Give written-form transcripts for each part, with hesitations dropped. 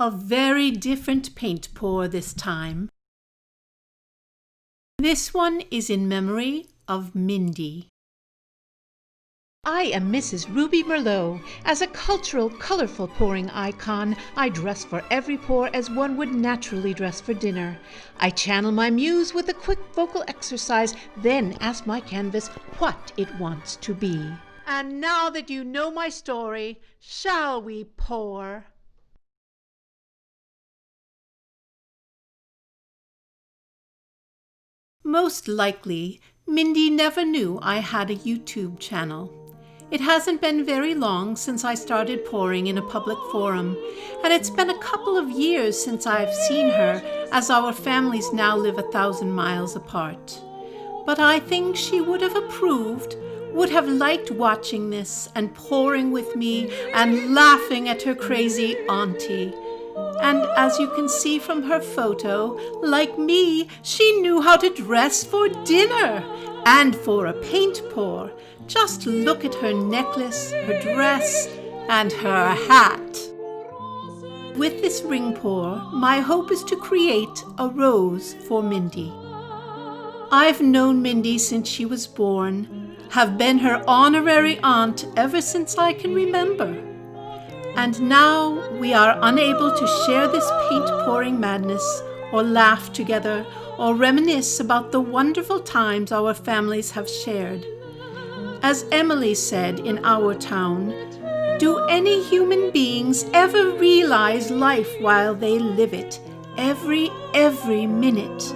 A very different paint pour this time. This one is in memory of Mindy. I am Mrs. Ruby Merlot. As a cultural, colorful pouring icon, I dress for every pour as one would naturally dress for dinner. I channel my muse with a quick vocal exercise, then ask my canvas what it wants to be. And now that you know my story, shall we pour? Most likely, Mindy never knew I had a YouTube channel. It hasn't been very long since I started pouring in a public forum, and it's been a couple of years since I've seen her, as our families now live 1,000 miles apart. But I think she would have approved, would have liked watching this and pouring with me and laughing at her crazy auntie. And as you can see from her photo, like me, she knew how to dress for dinner and for a paint pour. Just look at her necklace, her dress, and her hat. With this ring pour, my hope is to create a rose for Mindy. I've known Mindy since she was born, have been her honorary aunt ever since I can remember. And now we are unable to share this paint-pouring madness, or laugh together, or reminisce about the wonderful times our families have shared. As Emily said in our town, do any human beings ever realize life while they live it, every minute?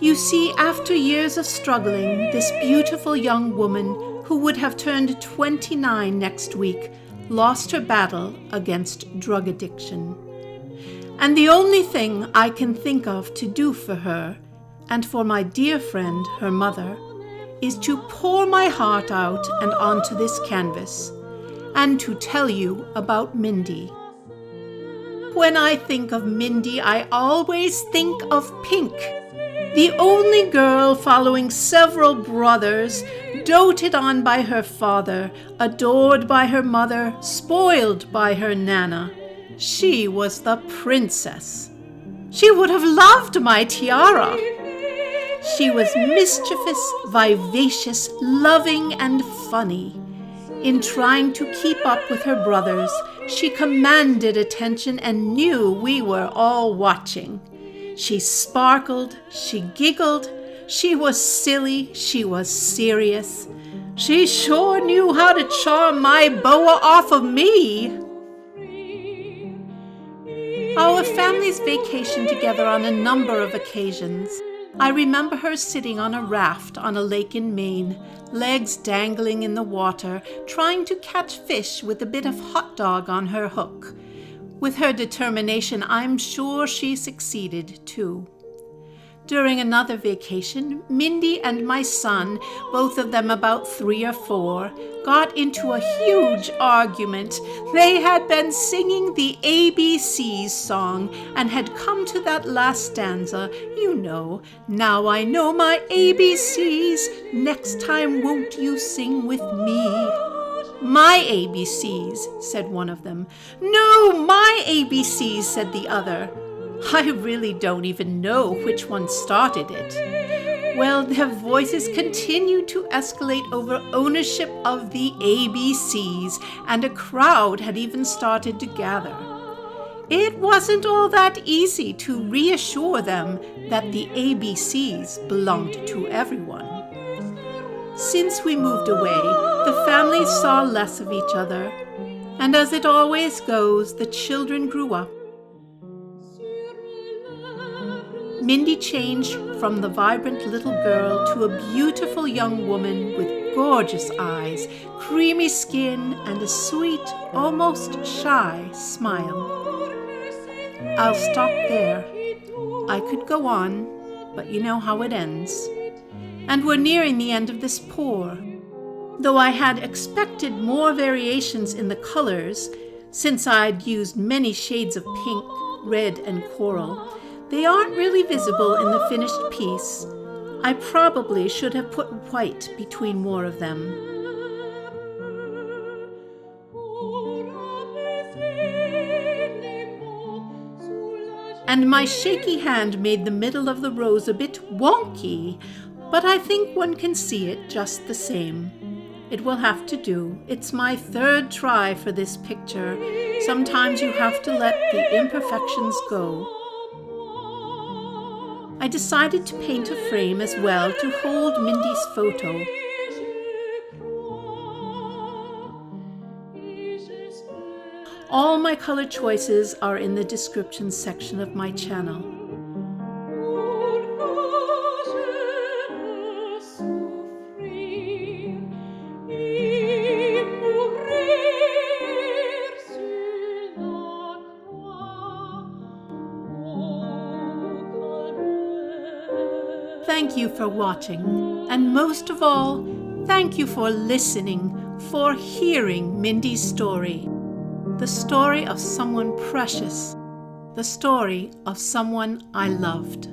You see, after years of struggling, this beautiful young woman, who would have turned 29 next week, lost her battle against drug addiction. And the only thing I can think of to do for her, and for my dear friend, her mother, is to pour my heart out and onto this canvas, and to tell you about Mindy. When I think of Mindy, I always think of pink. The only girl following several brothers, doted on by her father, adored by her mother, spoiled by her nana. She was the princess. She would have loved my tiara. She was mischievous, vivacious, loving, and funny. In trying to keep up with her brothers, she commanded attention and knew we were all watching. She sparkled, she giggled, she was silly, she was serious. She sure knew how to charm my boa off of me. Our families vacationed together on a number of occasions. I remember her sitting on a raft on a lake in Maine, legs dangling in the water, trying to catch fish with a bit of hot dog on her hook. With her determination, I'm sure she succeeded, too. During another vacation, Mindy and my son, both of them about 3 or 4, got into a huge argument. They had been singing the ABCs song and had come to that last stanza, you know, now I know my ABCs, next time won't you sing with me? My ABCs, said one of them. No, my ABCs, said the other. I really don't even know which one started it. Well, their voices continued to escalate over ownership of the ABCs, and a crowd had even started to gather. It wasn't all that easy to reassure them that the ABCs belonged to everyone. Since we moved away, the families saw less of each other, and as it always goes, the children grew up. Mindy changed from the vibrant little girl to a beautiful young woman with gorgeous eyes, creamy skin, and a sweet, almost shy smile. I'll stop there. I could go on, but you know how it ends. And we're nearing the end of this pour. Though I had expected more variations in the colors, since I'd used many shades of pink, red, and coral, they aren't really visible in the finished piece. I probably should have put white between more of them. and my shaky hand made the middle of the rose a bit wonky, but I think one can see it just the same. It will have to do. It's my third try for this picture. Sometimes you have to let the imperfections go. I decided to paint a frame as well to hold Mindy's photo. All my color choices are in the description section of my channel. Thank you for watching, and most of all, thank you for listening, for hearing Mindy's story. The story of someone precious, the story of someone I loved.